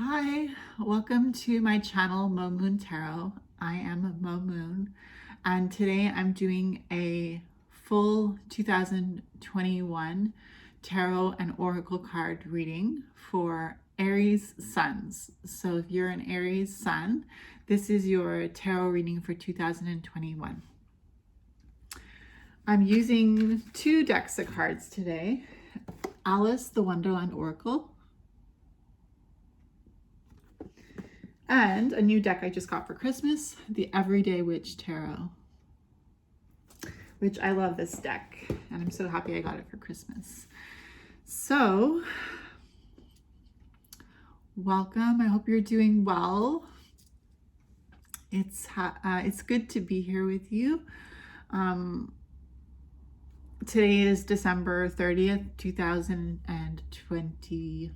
Hi, welcome to my channel, Mo Moon Tarot. I am Mo Moon, and today I'm doing a full 2021 tarot and oracle card reading for Aries suns. So if you're an Aries sun, this is your tarot reading for 2021. I'm using two decks of cards today. Alice, the Wonderland Oracle, and a new deck I just got for Christmas, the Everyday Witch Tarot, which I love this deck, and I'm so happy I got it for Christmas. So, welcome. I hope you're doing well. It's good to be here with you. Today is December 30th, 2020.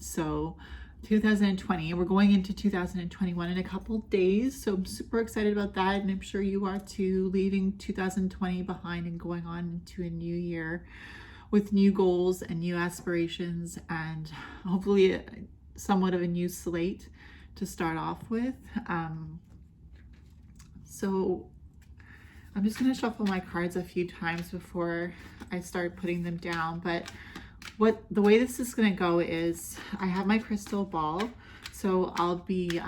So 2020, we're going into 2021 in a couple days, so I'm super excited about that, and I'm sure you are too, leaving 2020 behind and going on into a new year with new goals and new aspirations, and hopefully somewhat of a new slate to start off with. So I'm just going to shuffle my cards a few times before I start putting them down, but the way this is going to go is I have my crystal ball, so I'll be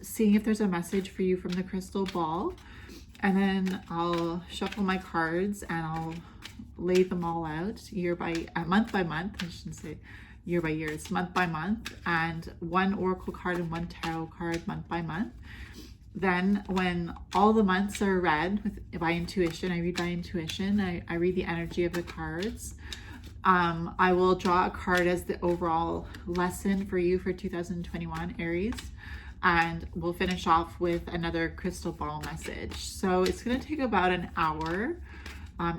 seeing if there's a message for you from the crystal ball, and then I'll shuffle my cards and I'll lay them all out month by month. I shouldn't say year by year, it's month by month, and one oracle card and one tarot card month by month. Then when all the months are read by intuition, I read by intuition, I read the energy of the cards. I will draw a card as the overall lesson for you for 2021 Aries, and we'll finish off with another crystal ball message. So it's going to take about an hour.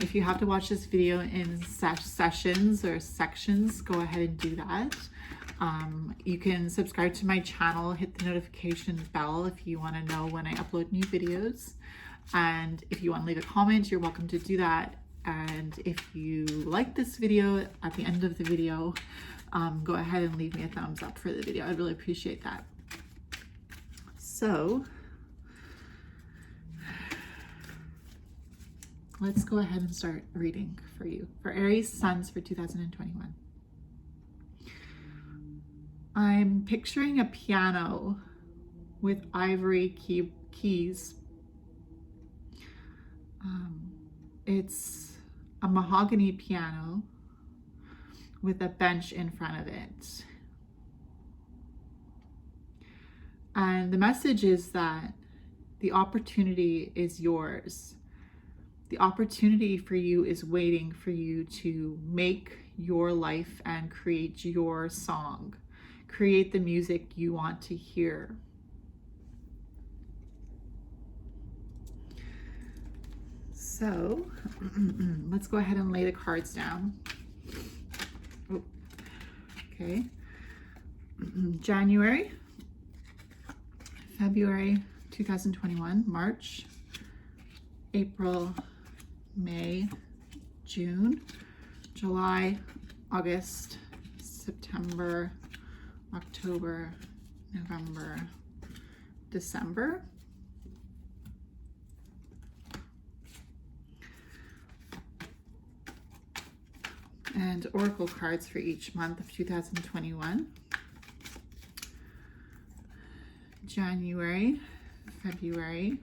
If you have to watch this video in sessions or sections, go ahead and do that. You can subscribe to my channel, hit the notification bell if you want to know when I upload new videos. And if you want to leave a comment, you're welcome to do that. And if you like this video, at the end of the video, go ahead and leave me a thumbs up for the video. I'd really appreciate that. So let's go ahead and start reading for you for Aries suns for 2021. I'm picturing a piano with ivory keys. It's a mahogany piano with a bench in front of it. And the message is that the opportunity is yours. The opportunity for you is waiting for you to make your life and create your song. Create the music you want to hear. So let's go ahead and lay the cards down. Okay. January, February 2021, March, April, May, June, July, August, September, October, November, December. And oracle cards for each month of 2021. January, February,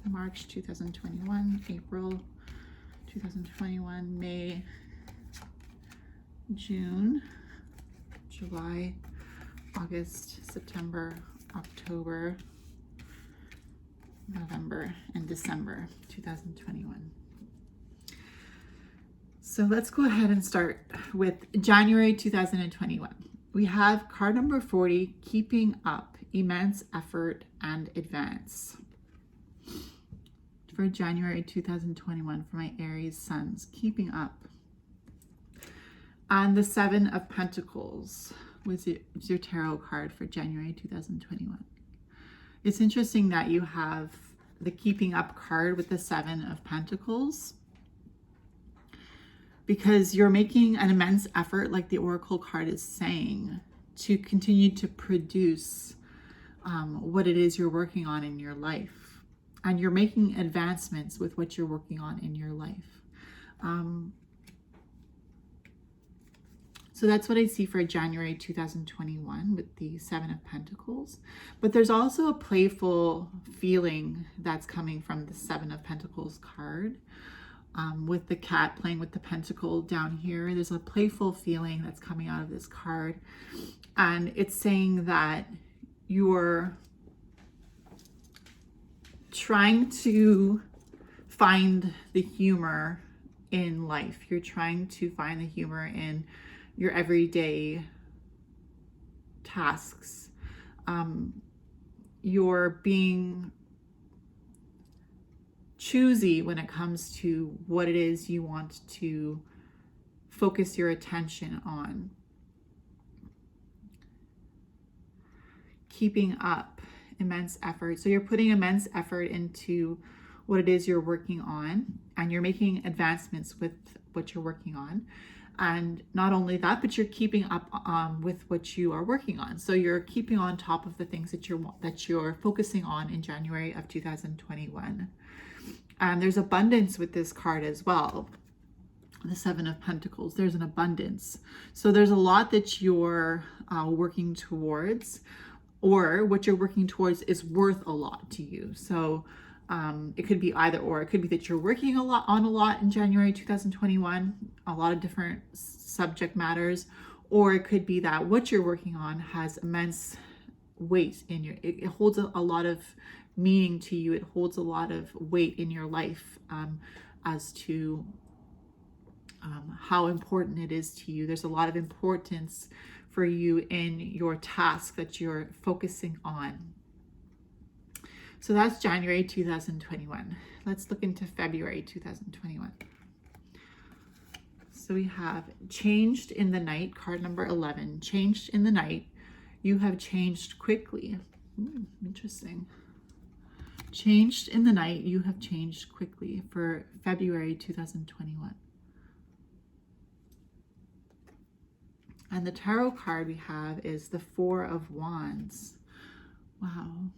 March 2021, April 2021, May, June, July, August, September, October, November, and December 2021. So let's go ahead and start with January 2021. We have card number 40, keeping up, immense effort and advance. For January 2021 for my Aries suns, keeping up. And the 7 of Pentacles was your tarot card for January 2021. It's interesting that you have the keeping up card with the 7 of Pentacles. because you're making an immense effort, like the Oracle card is saying, to continue to produce what it is you're working on in your life. And you're making advancements with what you're working on in your life. So that's what I see for January 2021 with the Seven of Pentacles. But there's also a playful feeling that's coming from the Seven of Pentacles card. With the cat playing with the pentacle down here, there's a playful feeling that's coming out of this card. And it's saying that you're trying to find the humor in life. You're trying to find the humor in your everyday tasks. You're being choosy when it comes to what it is you want to focus your attention on. Keeping up immense effort. So you're putting immense effort into what it is you're working on, and you're making advancements with what you're working on. And not only that, but you're keeping up with what you are working on. So you're keeping on top of the things that you're focusing on in January of 2021. And there's abundance with this card as well. The Seven of Pentacles, there's an abundance. So there's a lot that you're working towards, or what you're working towards is worth a lot to you. So it could be either or. It could be that you're working a lot in January 2021, a lot of different subject matters, or it could be that what you're working on has immense weight in your, it holds a lot of meaning to you. It holds a lot of weight in your life as to how important it is to you. There's a lot of importance for you in your task that you're focusing on. So that's January 2021. Let's look into February 2021. So we have changed in the night, card number 11. Changed in the night. You have changed quickly. Interesting. Changed in the night. You have changed quickly for February 2021. And the tarot card we have is the Four of Wands. Wow.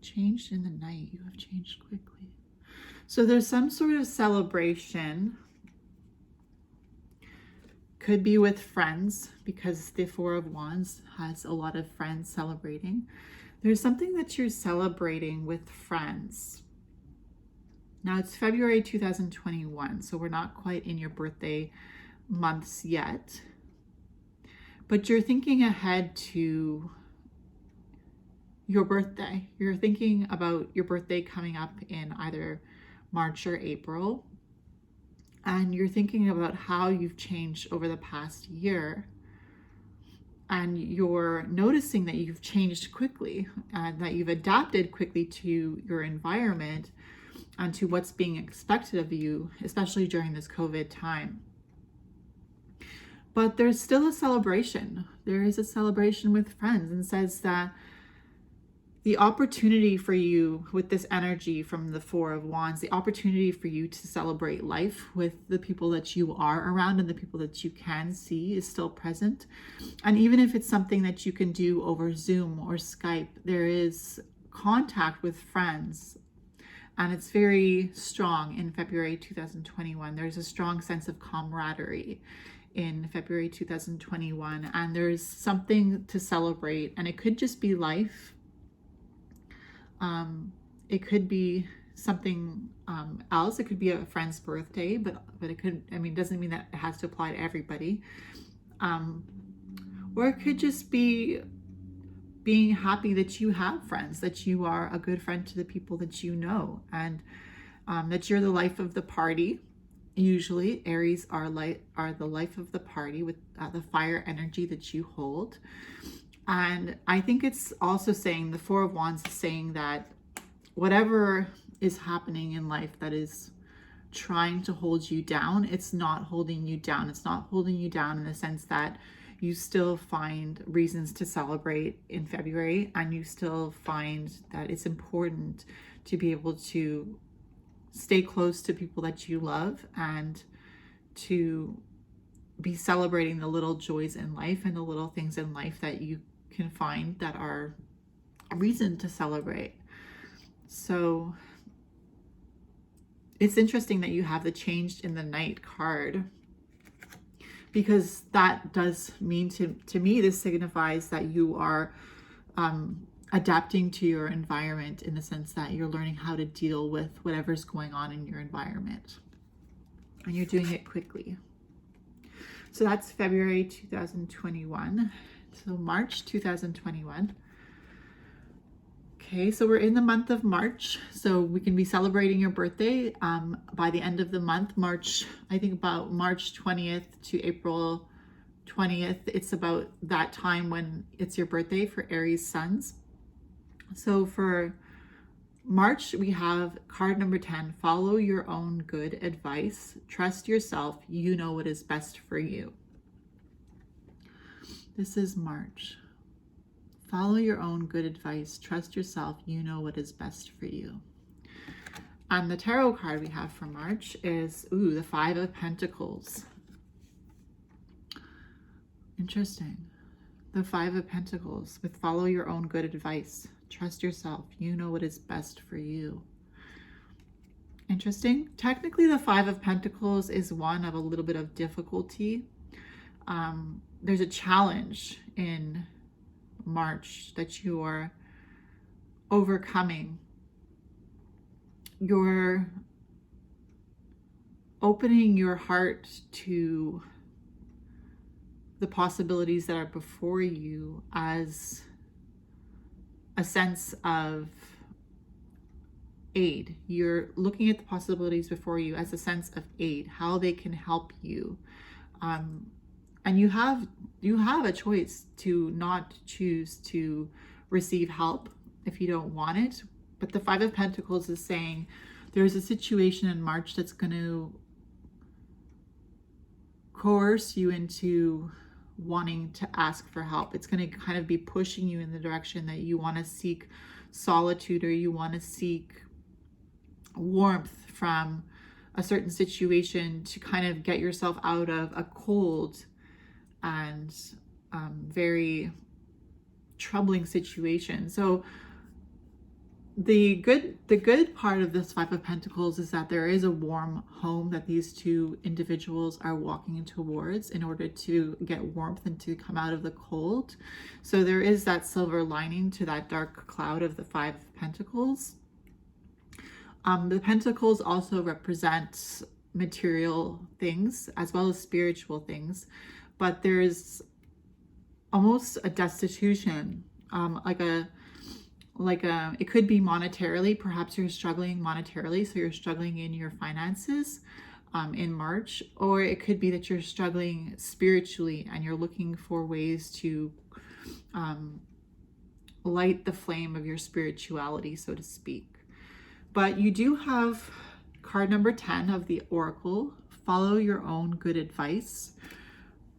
Changed in the night. You have changed quickly. So there's some sort of celebration. Could be with friends, because the Four of Wands has a lot of friends celebrating. There's something that you're celebrating with friends. Now it's February 2021, so we're not quite in your birthday months yet. But you're thinking ahead to your birthday. You're thinking about your birthday coming up in either March or April. And you're thinking about how you've changed over the past year. And you're noticing that you've changed quickly and that you've adapted quickly to your environment and to what's being expected of you, especially during this COVID time. But there's still a celebration. There is a celebration with friends, and says that the opportunity for you with this energy from the Four of Wands, the opportunity for you to celebrate life with the people that you are around and the people that you can see is still present. And even if it's something that you can do over Zoom or Skype, there is contact with friends. And it's very strong in February 2021. There's a strong sense of camaraderie in February 2021. And there's something to celebrate. And it could just be life. It could be something else. It could be a friend's birthday, but it could, I mean, doesn't mean that it has to apply to everybody. Or it could just be being happy that you have friends, that you are a good friend to the people that you know, and that you're the life of the party. Usually Aries are the life of the party with the fire energy that you hold. And I think it's also saying, the Four of Wands is saying that whatever is happening in life that is trying to hold you down, it's not holding you down. It's not holding you down in the sense that you still find reasons to celebrate in February, and you still find that it's important to be able to stay close to people that you love and to be celebrating the little joys in life and the little things in life that you can find that are a reason to celebrate. So it's interesting that you have the changed in the night card, because that does mean to me, this signifies that you are adapting to your environment, in the sense that you're learning how to deal with whatever's going on in your environment, and you're doing it quickly. So that's February 2021. So March 2021. Okay, so we're in the month of March, so we can be celebrating your birthday by the end of the month, March, I think about March 20th to April 20th. It's about that time when it's your birthday for Aries suns. So for March, we have card number 10, follow your own good advice. Trust yourself, you know what is best for you. This is March. Follow your own good advice. Trust yourself. You know what is best for you. And the tarot card we have for March is, the Five of Pentacles. Interesting. The Five of Pentacles with follow your own good advice. Trust yourself. You know what is best for you. Interesting. Technically, the Five of Pentacles is one of a little bit of difficulty. There's a challenge in March that you are overcoming. You're opening your heart to the possibilities that are before you as a sense of aid. You're looking at the possibilities before you as a sense of aid, how they can help you. And you have a choice to not choose to receive help if you don't want it. But the Five of Pentacles is saying there's a situation in March that's going to coerce you into wanting to ask for help. It's going to kind of be pushing you in the direction that you want to seek solitude, or you want to seek warmth from a certain situation to kind of get yourself out of a cold and very troubling situation. So the good part of this Five of Pentacles is that there is a warm home that these two individuals are walking towards in order to get warmth and to come out of the cold. So there is that silver lining to that dark cloud of the Five of Pentacles. The Pentacles also represent material things as well as spiritual things, but there's almost a destitution, it could be monetarily. Perhaps you're struggling monetarily, so you're struggling in your finances in March, or it could be that you're struggling spiritually and you're looking for ways to light the flame of your spirituality, so to speak. But you do have card number 10 of the Oracle, follow your own good advice.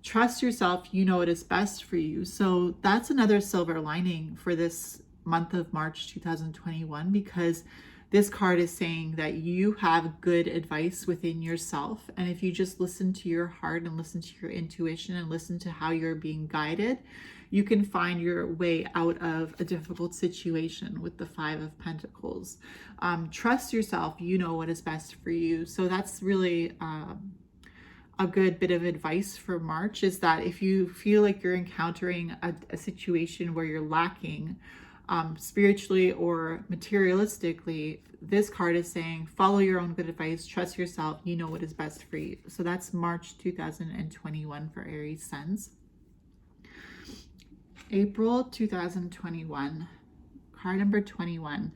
Trust yourself, you know what is best for you. So that's another silver lining for this month of March 2021, because this card is saying that you have good advice within yourself. And if you just listen to your heart and listen to your intuition and listen to how you're being guided, you can find your way out of a difficult situation with the Five of Pentacles. Trust yourself, you know what is best for you. So that's really a good bit of advice for March, is that if you feel like you're encountering a situation where you're lacking spiritually or materialistically, this card is saying follow your own good advice, trust yourself, you know what is best for you. So that's March 2021 for Aries suns. April 2021, card number 21,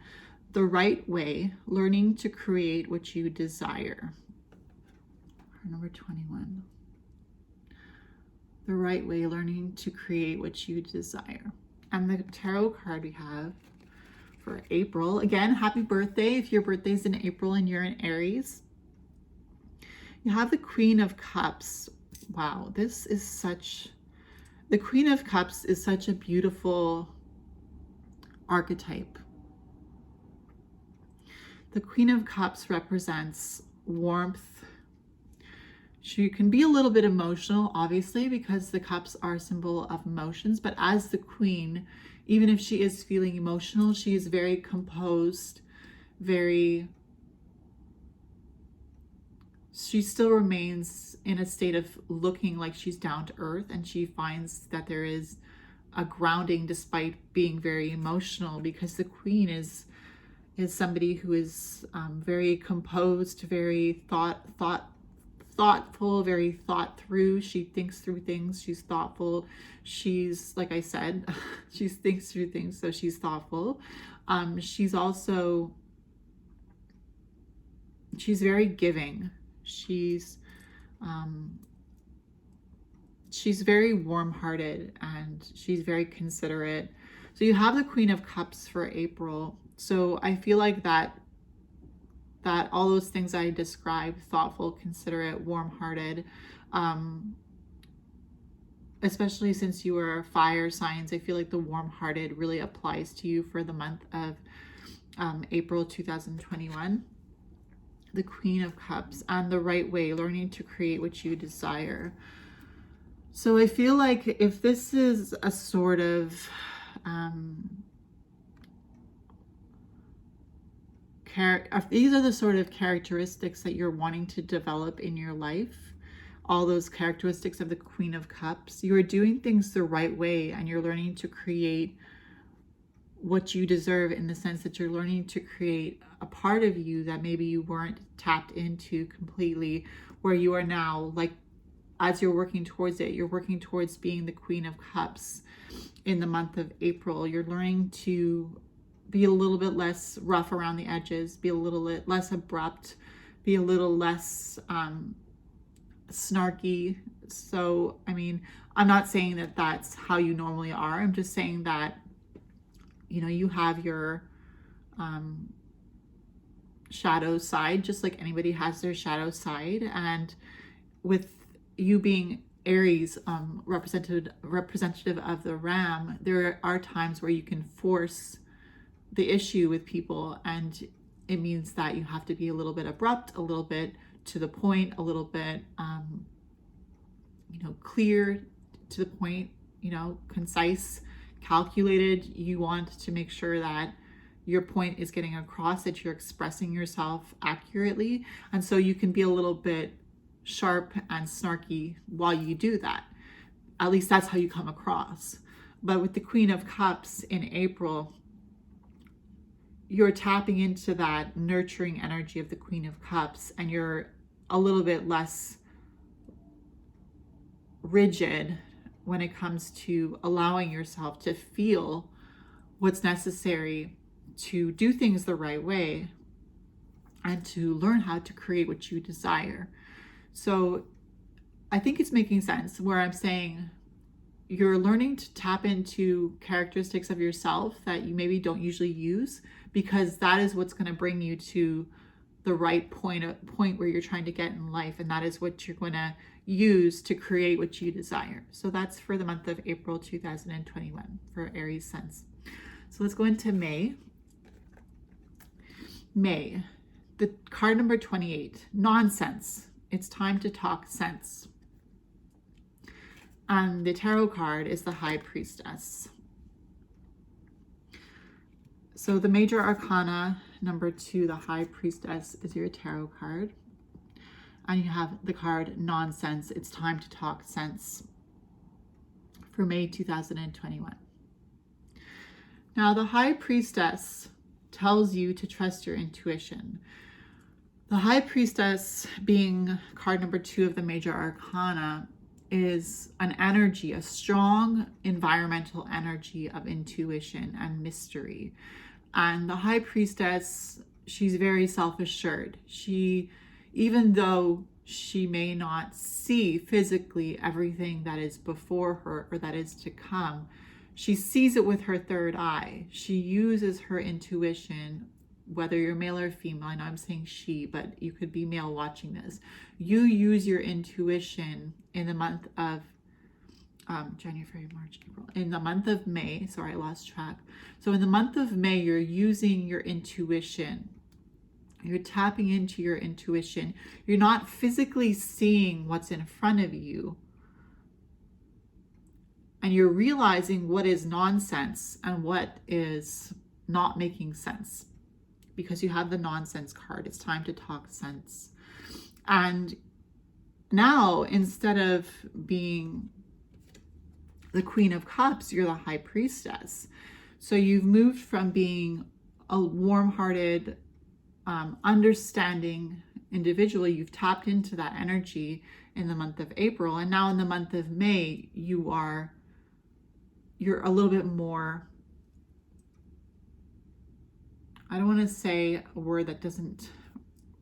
the right way, learning to create what you desire. Card number 21, the right way, learning to create what you desire. And the tarot card we have for April, again, happy birthday if your birthday's in April and you're in Aries. You have the Queen of Cups. Wow, this is such, the Queen of Cups is such a beautiful archetype. The Queen of Cups represents warmth. She can be a little bit emotional, obviously, because the cups are a symbol of emotions. But as the queen, even if she is feeling emotional, she is very composed, she still remains in a state of looking like she's down to earth, and she finds that there is a grounding despite being very emotional, because the queen is somebody who is very composed, very thoughtful, very thought through. She thinks through things. She's thoughtful. She's, like I said, she thinks through things, so she's thoughtful. She's also, she's very giving. She's very warm-hearted, and she's very considerate. So you have the Queen of Cups for April. So I feel like that all those things I described, thoughtful, considerate, warm-hearted, especially since you are fire signs, I feel like the warm-hearted really applies to you for the month of April 2021. The Queen of Cups, and the right way, learning to create what you desire. So I feel like if this is a sort of if these are the sort of characteristics that you're wanting to develop in your life, all those characteristics of the Queen of Cups, you are doing things the right way, and you're learning to create what you deserve, in the sense that you're learning to create a part of you that maybe you weren't tapped into completely, where you are now, like, as you're working towards it, you're working towards being the Queen of Cups in the month of April. You're learning to be a little bit less rough around the edges, be a little bit less abrupt, be a little less snarky. So, I mean, I'm not saying that that's how you normally are. I'm just saying that, you know, you have your shadow side, just like anybody has their shadow side. And with you being Aries, representative of the ram, there are times where you can force the issue with people, and it means that you have to be a little bit abrupt, a little bit to the point, a little bit clear to the point, concise, calculated. You want to make sure that your point is getting across, that you're expressing yourself accurately, and so you can be a little bit sharp and snarky while you do that. At least that's how you come across. But with the Queen of Cups in April, you're tapping into that nurturing energy of the Queen of Cups, and you're a little bit less rigid when it comes to allowing yourself to feel what's necessary to do things the right way and to learn how to create what you desire. So I think it's making sense where I'm saying you're learning to tap into characteristics of yourself that you maybe don't usually use, because that is what's going to bring you to the right point where you're trying to get in life, and that is what you're going to use to create what you desire. So that's for the month of April 2021 for Aries sense. So let's go into May. May, the card number 28, nonsense. It's time to talk sense. And the tarot card is the High Priestess. So the major arcana number 2, the High Priestess, is your tarot card. And you have the card nonsense. It's time to talk sense for May 2021. Now, the High Priestess tells you to trust your intuition. The High Priestess, being card number 2 of the major arcana, is an energy, a strong environmental energy of intuition and mystery. And the High Priestess, she's very self-assured. Even though she may not see physically everything that is before her or that is to come, she sees it with her third eye. She uses her intuition, whether you're male or female. I know I'm saying she, but you could be male watching this. You use your intuition in the month of January, February, March, April. In the month of May, sorry, I lost track. So in the month of May, you're using your intuition You're tapping into your intuition. You're not physically seeing what's in front of you. And you're realizing what is nonsense and what is not making sense. Because you have the nonsense card. It's time to talk sense. And now, instead of being the Queen of Cups, you're the High Priestess. So you've moved from being a warm-hearted, understanding individual. You've tapped into that energy in the month of April, and now in the month of May, you're a little bit more, I don't want to say a word that doesn't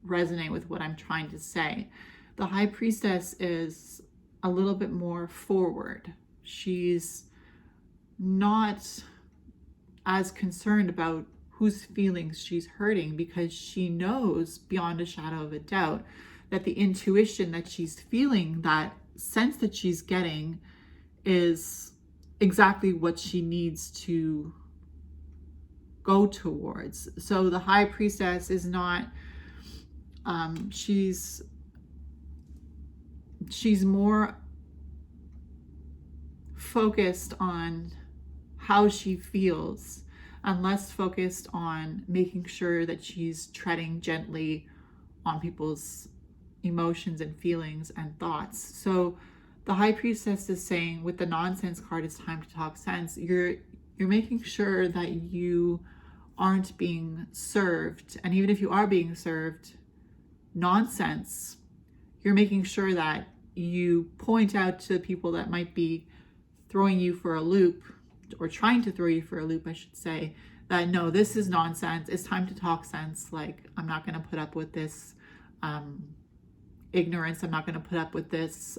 resonate with what I'm trying to say. The High Priestess is a little bit more forward. She's not as concerned about whose feelings she's hurting, because she knows beyond a shadow of a doubt that the intuition that she's feeling, that sense that she's getting, is exactly what she needs to go towards. So the High Priestess is not, she's more focused on how she feels and less focused on making sure that she's treading gently on people's emotions and feelings and thoughts. So the High Priestess is saying, with the nonsense card, it's time to talk sense. You're making sure that you aren't being served. And even if you are being served nonsense, you're making sure that you point out to people that might be throwing you for a loop, or trying to throw you for a loop, I should say, that no, this is nonsense. It's time to talk sense. Like, I'm not going to put up with this ignorance. I'm not going to put up with this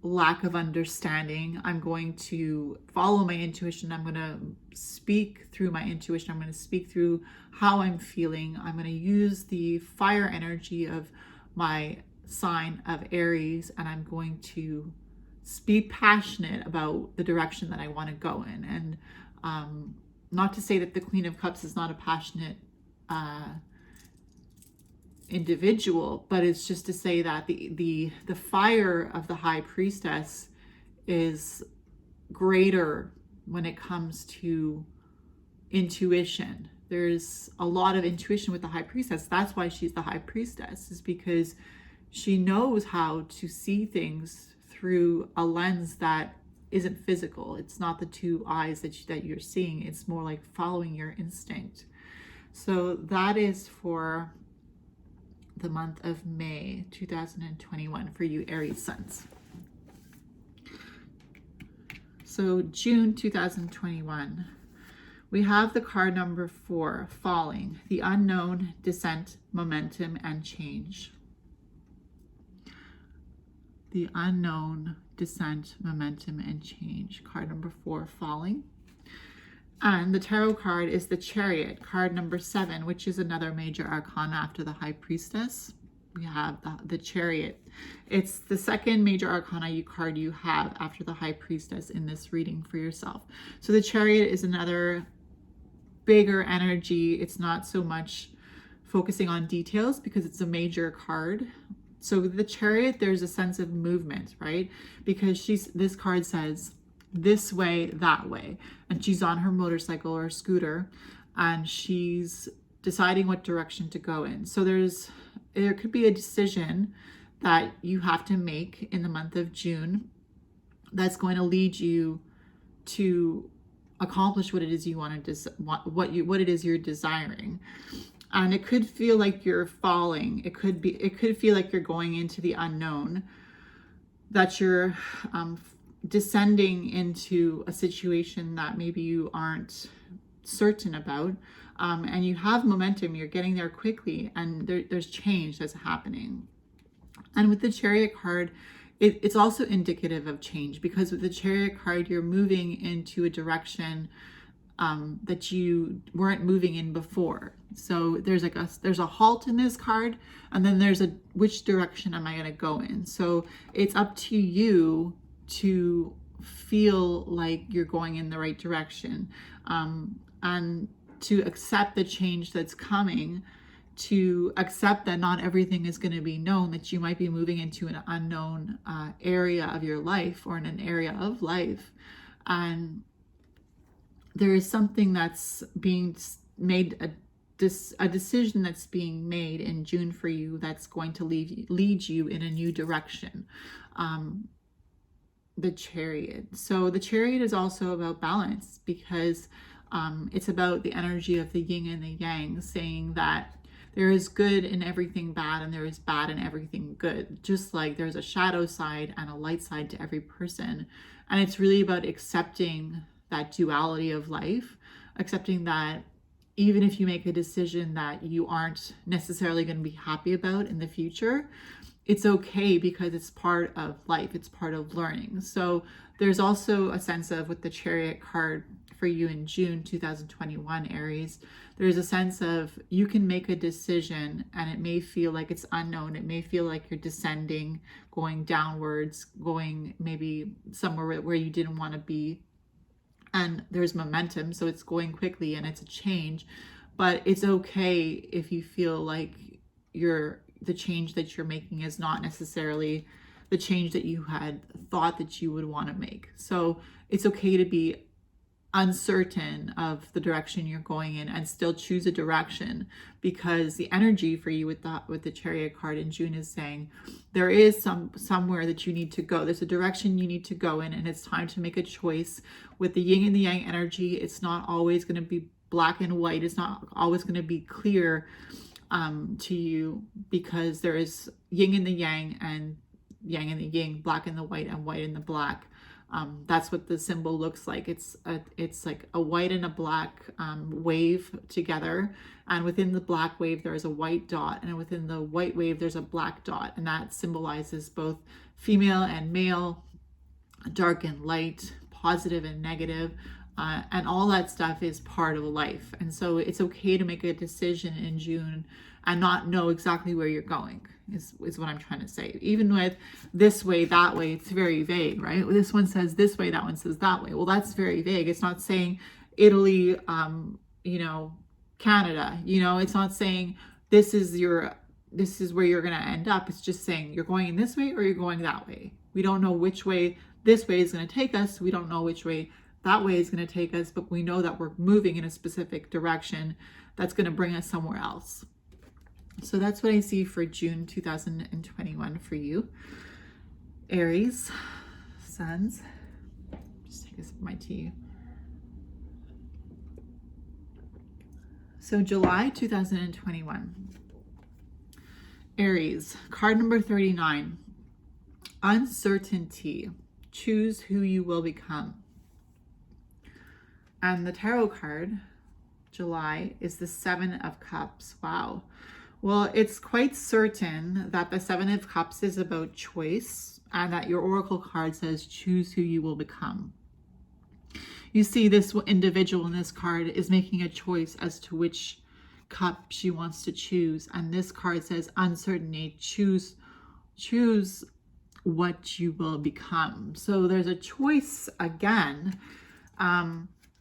lack of understanding. I'm going to follow my intuition. I'm going to speak through my intuition. I'm going to speak through how I'm feeling. I'm going to use the fire energy of my sign of Aries, and I'm going to be passionate about the direction that I want to go in. And not to say that the Queen of Cups is not a passionate individual, but it's just to say that the fire of the High Priestess is greater when it comes to intuition. There's a lot of intuition with the High Priestess. That's why she's the High Priestess, is because she knows how to see things through a lens that isn't physical. It's not the two eyes that you're seeing. It's more like following your instinct. So that is for the month of May 2021 for you Aries suns. So June 2021, we have the card number 4, falling, the unknown, descent, momentum, and change. The unknown, descent, momentum, and change. Card number 4, falling. And the tarot card is the Chariot, card number 7, which is another major arcana after the High Priestess. We have the Chariot. It's the second major arcana card you have after the High Priestess in this reading for yourself. So the Chariot is another bigger energy. It's not so much focusing on details because it's a major card. So with the Chariot, there's a sense of movement, right? Because this card says this way, that way. And she's on her motorcycle or scooter, and she's deciding what direction to go in. So there could be a decision that you have to make in the month of June that's going to lead you to accomplish what it is you want to what it is you're desiring. And it could feel like you're falling. It could feel like you're going into the unknown, that you're descending into a situation that maybe you aren't certain about, and you have momentum. You're getting there quickly, and there's change that's happening. And with the Chariot card, it's also indicative of change, because with the Chariot card, you're moving into a direction that you weren't moving in before. So there's a halt in this card, and then there's which direction am I going to go in? So it's up to you to feel like you're going in the right direction. And to accept the change that's coming, to accept that not everything is going to be known, that you might be moving into an unknown area of your life, or in an area of life. And there is something that's being made, a decision that's being made in June for you that's going to lead you in a new direction. The Chariot. So the Chariot is also about balance, because it's about the energy of the yin and the yang, saying that there is good in everything bad and there is bad in everything good. Just like there's a shadow side and a light side to every person. And it's really about accepting that duality of life, accepting that even if you make a decision that you aren't necessarily going to be happy about in the future, it's okay, because it's part of life. It's part of learning. So there's also a sense of, with the Chariot card for you in June 2021, Aries, there's a sense of you can make a decision and it may feel like it's unknown. It may feel like you're descending, going downwards, going maybe somewhere where you didn't want to be. And there's momentum, so it's going quickly and it's a change. But it's okay if you feel like the change that you're making is not necessarily the change that you had thought that you would want to make. So it's okay to be uncertain of the direction you're going in and still choose a direction, because the energy for you with the Chariot card in June is saying there is somewhere that you need to go. There's a direction you need to go in, and it's time to make a choice. With the yin and the yang energy, it's not always going to be black and white. It's not always going to be clear to you, because there is yin and the yang, and yang and the yin, black and the white, and white and the black. That's what the symbol looks like. It's like a white and a black wave together, and within the black wave there is a white dot, and within the white wave there's a black dot, and that symbolizes both female and male, dark and light, positive and negative. And all that stuff is part of life. And so it's okay to make a decision in June and not know exactly where you're going, is what I'm trying to say. Even with this way, that way, it's very vague, right? This one says this way, that one says that way. Well, that's very vague. It's not saying Italy, Canada, it's not saying this is where you're going to end up. It's just saying you're going in this way or you're going that way. We don't know which way this way is going to take us. We don't know which way that way is going to take us, but we know that we're moving in a specific direction that's going to bring us somewhere else. So that's what I see for June 2021 for you, Aries, Suns. Just take a sip of my tea. So July 2021, Aries, card number 39, uncertainty. Choose who you will become. And the tarot card, July, is the Seven of Cups. Wow. Well, it's quite certain that the Seven of Cups is about choice, and that your oracle card says choose who you will become. You see, this individual in this card is making a choice as to which cup she wants to choose. And this card says uncertainty. Choose what you will become. So there's a choice again.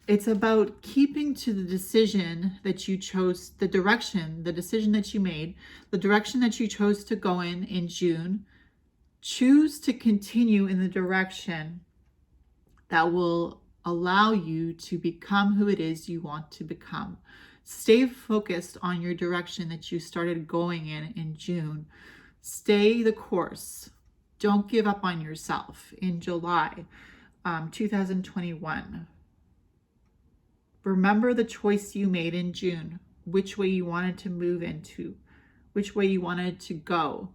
It's about keeping to the decision that you chose, the decision that you made, the direction that you chose to go in June. Choose to continue in the direction that will allow you to become who it is you want to become. Stay focused on your direction that you started going in June. Stay the course. Don't give up on yourself. In July 2021, remember the choice you made in June, which way you wanted to move into, which way you wanted to go.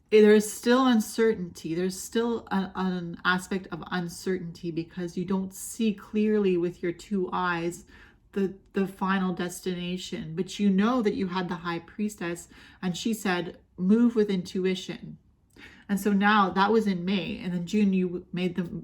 There's still uncertainty. There's still an aspect of uncertainty because you don't see clearly with your two eyes the final destination. But you know that you had the High Priestess, and she said, move with intuition. And so now that was in May, and then June you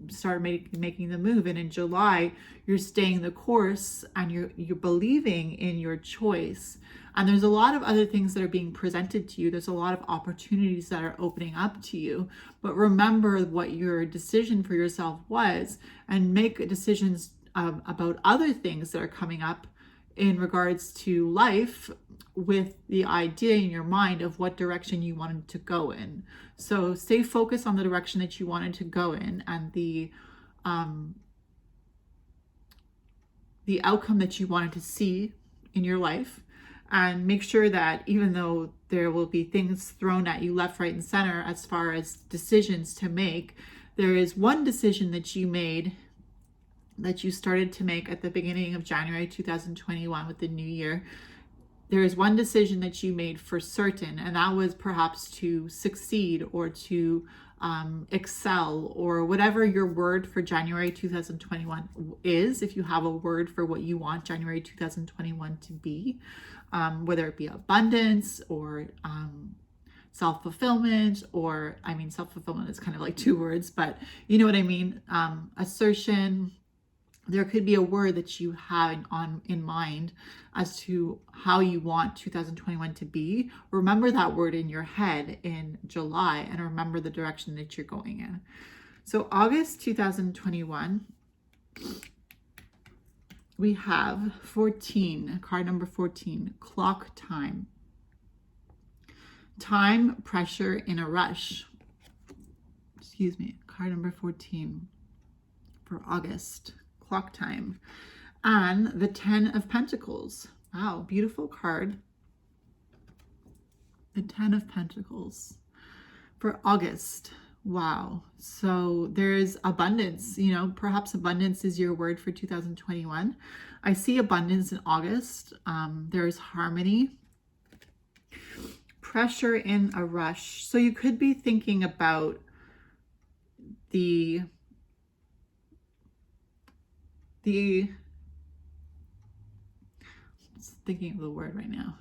started making the move, and in July you're staying the course and you're believing in your choice. And there's a lot of other things that are being presented to you. There's a lot of opportunities that are opening up to you. But remember what your decision for yourself was, and make decisions about other things that are coming up in regards to life with the idea in your mind of what direction you wanted to go in. So stay focused on the direction that you wanted to go in and the outcome that you wanted to see in your life. And make sure that even though there will be things thrown at you left, right, and center as far as decisions to make, there is one decision that you made, that you started to make at the beginning of January 2021 with the new year. There is one decision that you made for certain, and that was perhaps to succeed or to excel, or whatever your word for January 2021 is. If you have a word for what you want January 2021 to be, whether it be abundance or self-fulfillment, or I mean, self-fulfillment is kind of like two words, but you know what I mean, assertion. There could be a word that you have in mind as to how you want 2021 to be. Remember that word in your head in July, and remember the direction that you're going in. So August 2021, we have 14, card number 14, clock time. Time, pressure, in a rush. Excuse me, card number 14 for August. Clock time. And the 10 of Pentacles. Wow, beautiful card. The 10 of Pentacles for August. Wow. So there's abundance, you know, perhaps abundance is your word for 2021. I see abundance in August. There's harmony. Pressure in a rush. So you could be thinking about thinking of the word right now.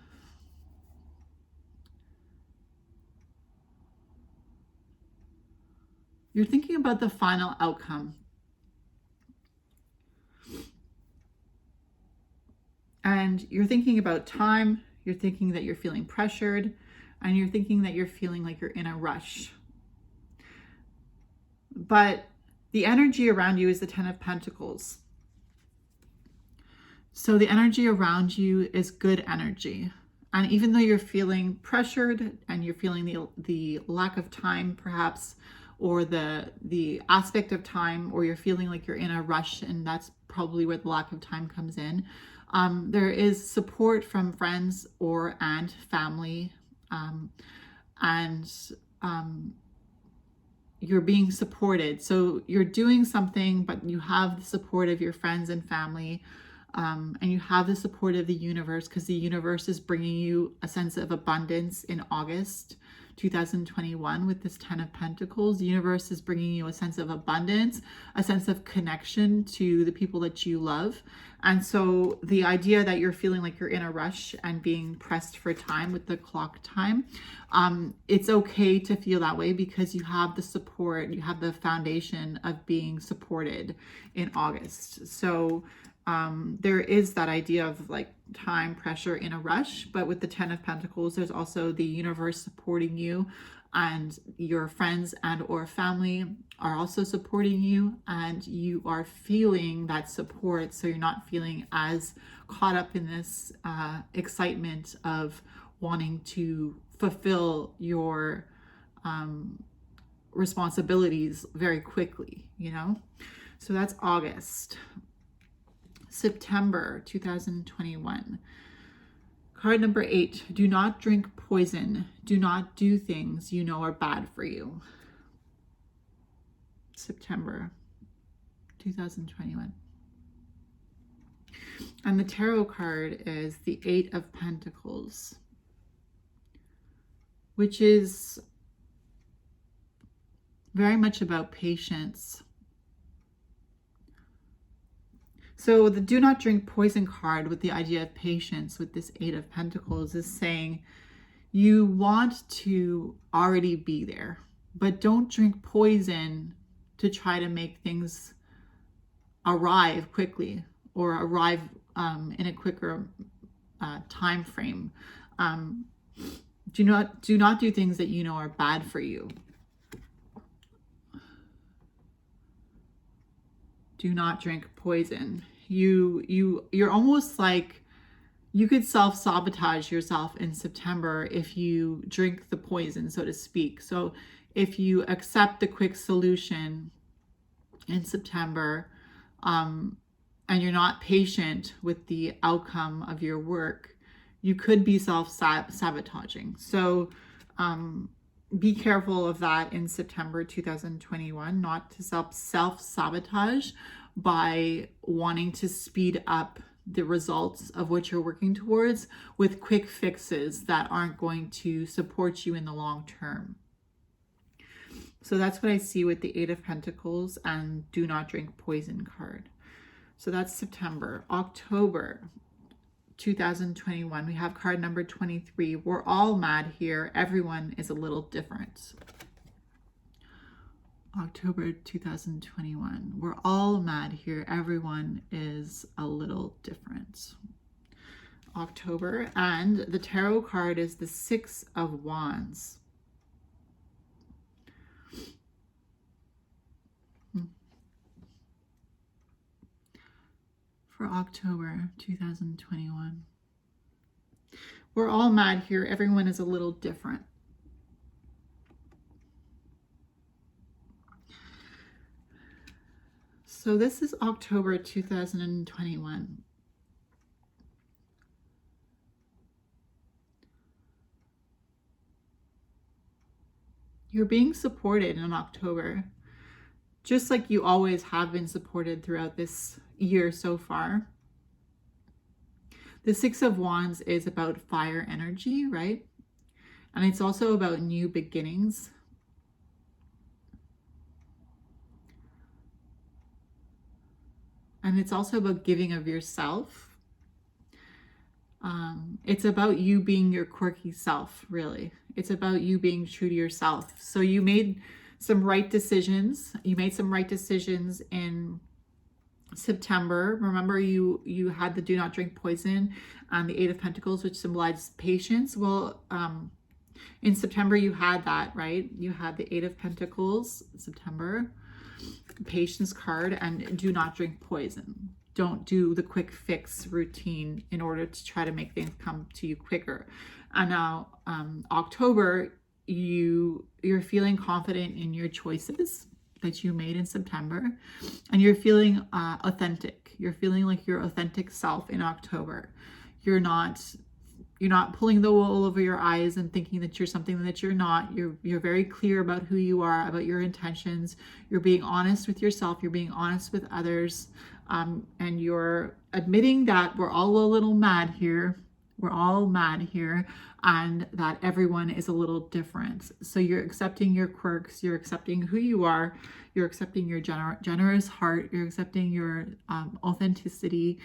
You're thinking about the final outcome. And you're thinking about time, you're thinking that you're feeling pressured, and you're thinking that you're feeling like you're in a rush. But the energy around you is the 10 of Pentacles. So the energy around you is good energy. And even though you're feeling pressured and you're feeling the lack of time, perhaps, or the aspect of time, or you're feeling like you're in a rush, and that's probably where the lack of time comes in, there is support from friends and family, and you're being supported. So you're doing something, but you have the support of your friends and family. And you have the support of the universe, because the universe is bringing you a sense of abundance in August 2021 with this 10 of Pentacles. The universe is bringing you a sense of abundance, a sense of connection to the people that you love. And so the idea that you're feeling like you're in a rush and being pressed for time with the clock time, it's okay to feel that way, because you have the support, you have the foundation of being supported in August. So there is that idea of like time, pressure, in a rush, but with the 10 of Pentacles, there's also the universe supporting you, and your friends and or family are also supporting you, and you are feeling that support. So you're not feeling as caught up in this excitement of wanting to fulfill your responsibilities very quickly, you know? So that's August. September 2021. Card number 8. Do not drink poison. Do not do things you know are bad for you. September 2021. And the tarot card is the 8 of Pentacles, which is very much about patience. So the do not drink poison card with the idea of patience with this 8 of Pentacles is saying you want to already be there, but don't drink poison to try to make things arrive quickly, or arrive in a quicker time frame. Do not do things that you know are bad for you. Do not drink poison. You're almost like you could self-sabotage yourself in September if you drink the poison, so to speak. So if you accept the quick solution in September, and you're not patient with the outcome of your work, you could be self-sabotaging. So be careful of that in September 2021, not to self-sabotage by wanting to speed up the results of what you're working towards with quick fixes that aren't going to support you in the long term. So that's what I see with the Eight of Pentacles and do not drink poison card. So that's September. October 2021, we have card number 23. We're all mad here. Everyone is a little different. October 2021. We're all mad here. Everyone is a little different. October, and the tarot card is the Six of Wands. For October 2021. We're all mad here. Everyone is a little different. So this is October 2021. You're being supported in October, just like you always have been supported throughout this year so far. The Six of Wands is about fire energy, right? And it's also about new beginnings. And it's also about giving of yourself. It's about you being your quirky self, really. It's about you being true to yourself. So you made some right decisions. You made some right decisions in September. Remember, you had the do not drink poison and the Eight of Pentacles, which symbolizes patience. Well, in September, you had that, right? You had the Eight of Pentacles, September, patience card, and do not drink poison. Don't do the quick fix routine in order to try to make things come to you quicker. And now October, you're feeling confident in your choices that you made in September, and you're feeling authentic. You're feeling like your authentic self in October. You're not pulling the wool over your eyes and thinking that you're something that you're not. You're very clear about who you are, about your intentions. You're being honest with yourself. You're being honest with others. And you're admitting that we're all a little mad here. We're all mad here, and that everyone is a little different. So you're accepting your quirks. You're accepting who you are. You're accepting your generous heart. You're accepting your authenticity.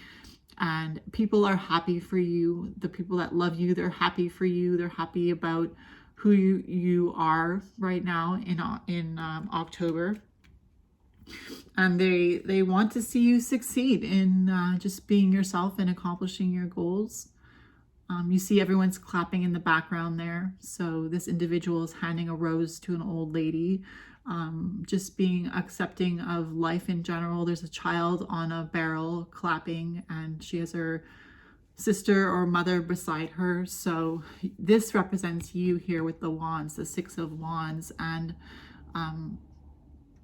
And people are happy for you. The people that love you, they're happy for you. They're happy about who you are right now in October. And they want to see you succeed in just being yourself and accomplishing your goals. You see everyone's clapping in the background there. So this individual is handing a rose to an old lady. Just being accepting of life in general. There's a child on a barrel clapping, and she has her sister or mother beside her. So this represents you here with the wands, the Six of Wands. And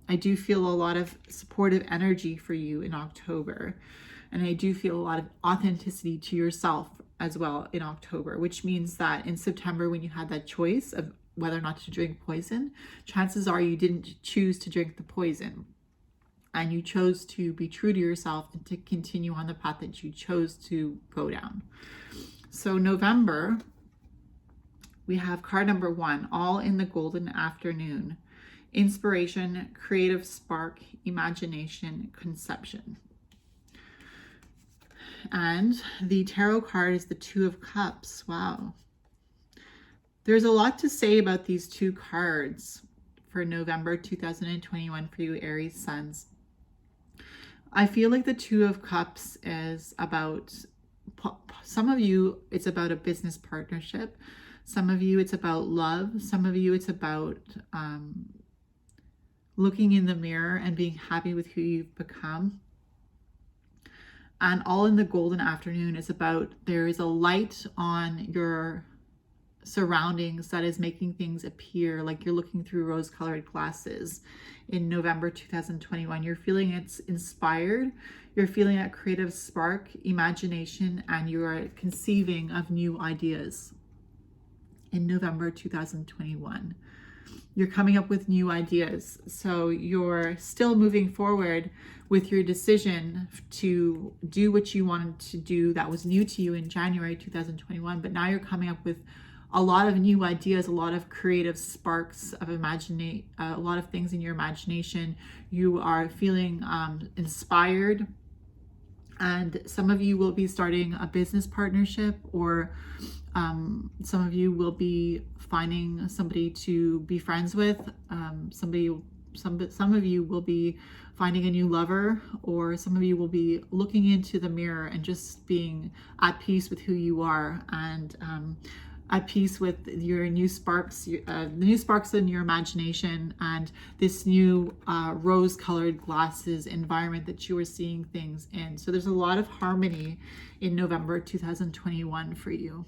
I do feel a lot of supportive energy for you in October. And I do feel a lot of authenticity to yourself as well in October, which means that in September, when you had that choice of whether or not to drink poison, chances are you didn't choose to drink the poison, and you chose to be true to yourself and to continue on the path that you chose to go down. So November, we have card number 1, all in the golden afternoon. Inspiration, creative spark, imagination, conception. And the tarot card is the Two of Cups. Wow. There's a lot to say about these two cards for November 2021 for you Aries suns. I feel like the Two of Cups is about, some of you, it's about a business partnership. Some of you, it's about love. Some of you, it's about looking in the mirror and being happy with who you've become. And all in the golden afternoon is about, there is a light on your surroundings that is making things appear like you're looking through rose-colored glasses. In November 2021, you're feeling it's inspired, you're feeling a creative spark, imagination, and you are conceiving of new ideas. In November 2021, you're coming up with new ideas. So you're still moving forward with your decision to do what you wanted to do that was new to you in January 2021, but now you're coming up with a lot of new ideas, a lot of creative sparks of a lot of things in your imagination. You are feeling inspired, and some of you will be starting a business partnership, or some of you will be finding somebody to be friends with. Some of you will be finding a new lover, or some of you will be looking into the mirror and just being at peace with who you are, and at peace with your new sparks, the new sparks in your imagination, and this new rose-colored glasses environment that you are seeing things in. So there's a lot of harmony in November 2021 for you.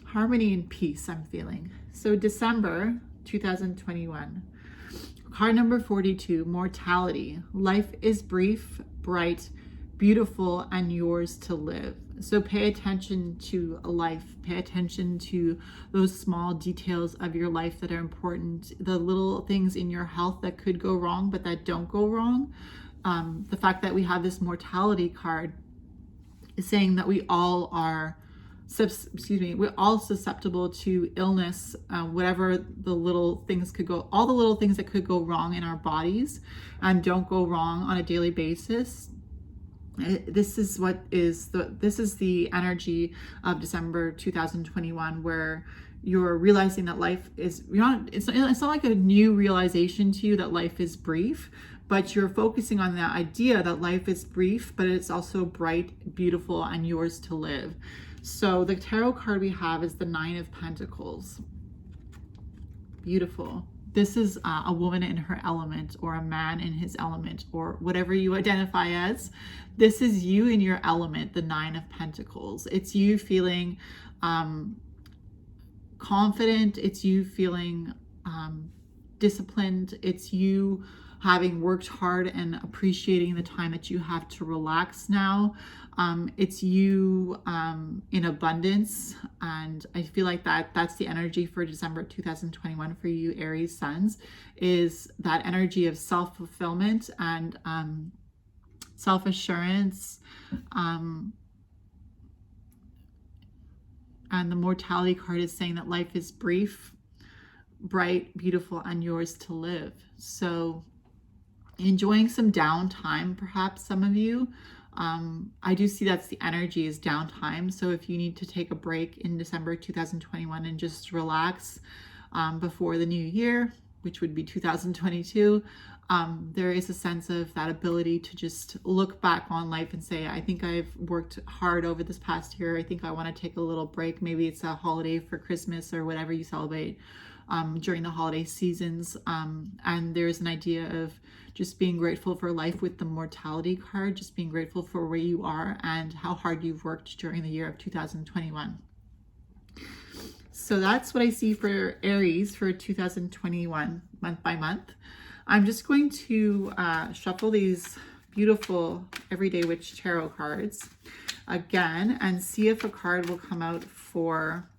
Harmony and peace, I'm feeling. So December 2021, card number 42, mortality. Life is brief, bright, beautiful, and yours to live. So pay attention to life. Pay attention to those small details of your life that are important, the little things in your health that could go wrong, but that don't go wrong. The fact that we have this mortality card is saying that we all are, we're all susceptible to illness, whatever the little things could go, all the little things that could go wrong in our bodies and don't go wrong on a daily basis. This is the energy of December 2021, where you're realizing that life is, it's not like a new realization to you that life is brief, but you're focusing on the idea that life is brief, but it's also bright, beautiful, and yours to live. So the tarot card we have is the Nine of Pentacles. Beautiful. This is a woman in her element, or a man in his element, or whatever you identify as. This is you in your element, the Nine of Pentacles. It's you feeling confident. It's you feeling disciplined. It's you having worked hard and appreciating the time that you have to relax now. It's you in abundance, and I feel like that's the energy for December 2021 for you, Aries suns, is that energy of self-fulfillment and self-assurance, and the mortality card is saying that life is brief, bright, beautiful, and yours to live. So enjoying some downtime, perhaps some of you. I do see that's the energy, is downtime. So if you need to take a break in December 2021 and just relax before the new year, which would be 2022, there is a sense of that ability to just look back on life and say, I think I've worked hard over this past year. I think I want to take a little break. Maybe it's a holiday for Christmas or whatever you celebrate during the holiday seasons. And there's an idea of just being grateful for life with the mortality card, just being grateful for where you are and how hard you've worked during the year of 2021. So that's what I see for Aries for 2021, month by month. I'm just going to shuffle these beautiful Everyday Witch Tarot cards again and see if a card will come out for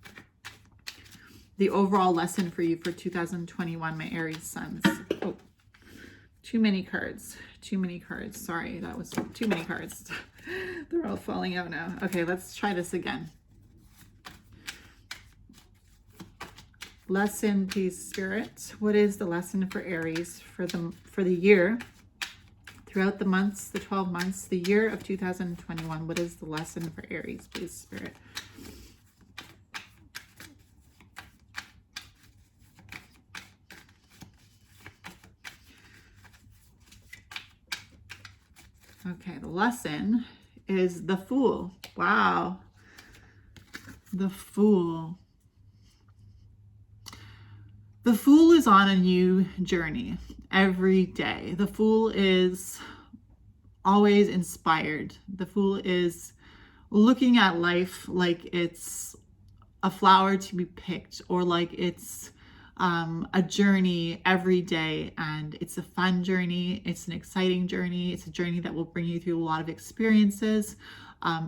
the overall lesson for you for 2021, my Aries suns. Oh, too many cards. Sorry, that was too many cards. They're all falling out now. Okay, let's try this again. Lesson, please, Spirit. What is the lesson for Aries for the year, throughout the months, the 12 months, the year of 2021? What is the lesson for Aries, please, Spirit? Okay, the lesson is the Fool. Wow. The Fool. The Fool is on a new journey every day. The Fool is always inspired. The Fool is looking at life like it's a flower to be picked, or like it's a journey every day, and it's a fun journey, it's an exciting journey, it's a journey that will bring you through a lot of experiences.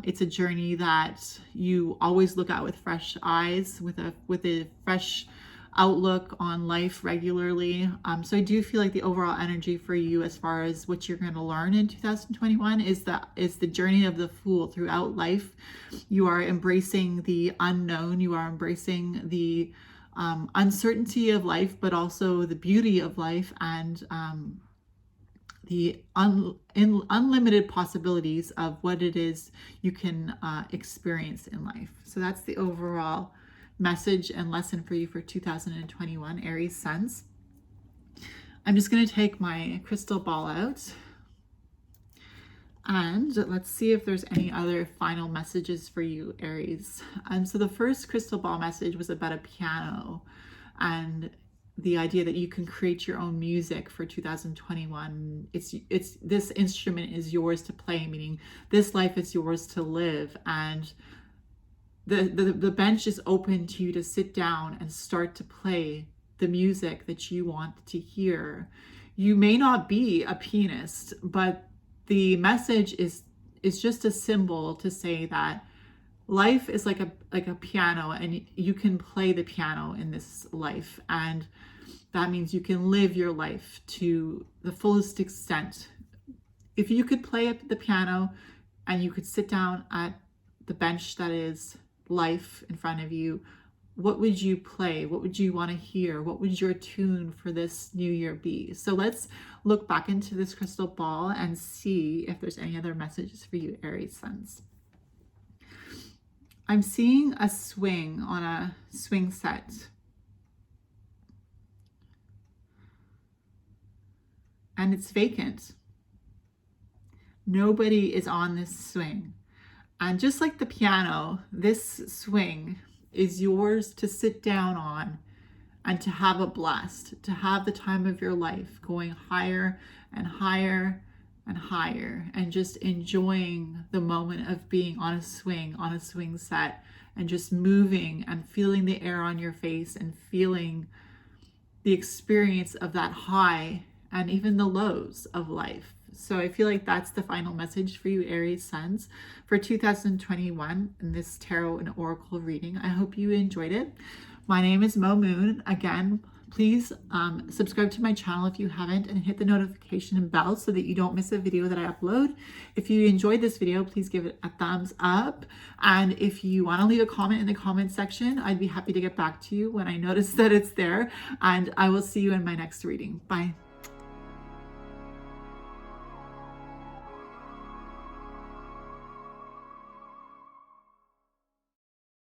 It's a journey that you always look at with fresh eyes, with a fresh outlook on life regularly. So I do feel like the overall energy for you as far as what you're going to learn in 2021 is the journey of the Fool throughout life. You are embracing the unknown, you are embracing the uncertainty of life, but also the beauty of life, and the unlimited possibilities of what it is you can experience in life. So that's the overall message and lesson for you for 2021, Aries Suns. I'm just going to take my crystal ball out, and let's see if there's any other final messages for you, Aries. So the first crystal ball message was about a piano and the idea that you can create your own music for 2021. It's this instrument is yours to play, meaning this life is yours to live, and the bench is open to you to sit down and start to play the music that you want to hear. You may not be a pianist, but the message is just a symbol to say that life is like a piano, and you can play the piano in this life, and that means you can live your life to the fullest extent. If you could play the piano and you could sit down at the bench that is life in front of you, what would you play? What would you want to hear? What would your tune for this new year be? So let's look back into this crystal ball and see if there's any other messages for you, Aries Suns. I'm seeing a swing on a swing set. And it's vacant. Nobody is on this swing. And just like the piano, this swing is yours to sit down on and to have a blast, to have the time of your life, going higher and higher and higher, and just enjoying the moment of being on a swing set, and just moving and feeling the air on your face and feeling the experience of that high and even the lows of life. So I feel like that's the final message for you, Aries Suns, for 2021 in this tarot and oracle reading. I hope you enjoyed it. My name is Mo Moon. Again, please subscribe to my channel if you haven't, and hit the notification bell so that you don't miss a video that I upload. If you enjoyed this video, please give it a thumbs up. And if you want to leave a comment in the comment section, I'd be happy to get back to you when I notice that it's there. And I will see you in my next reading. Bye.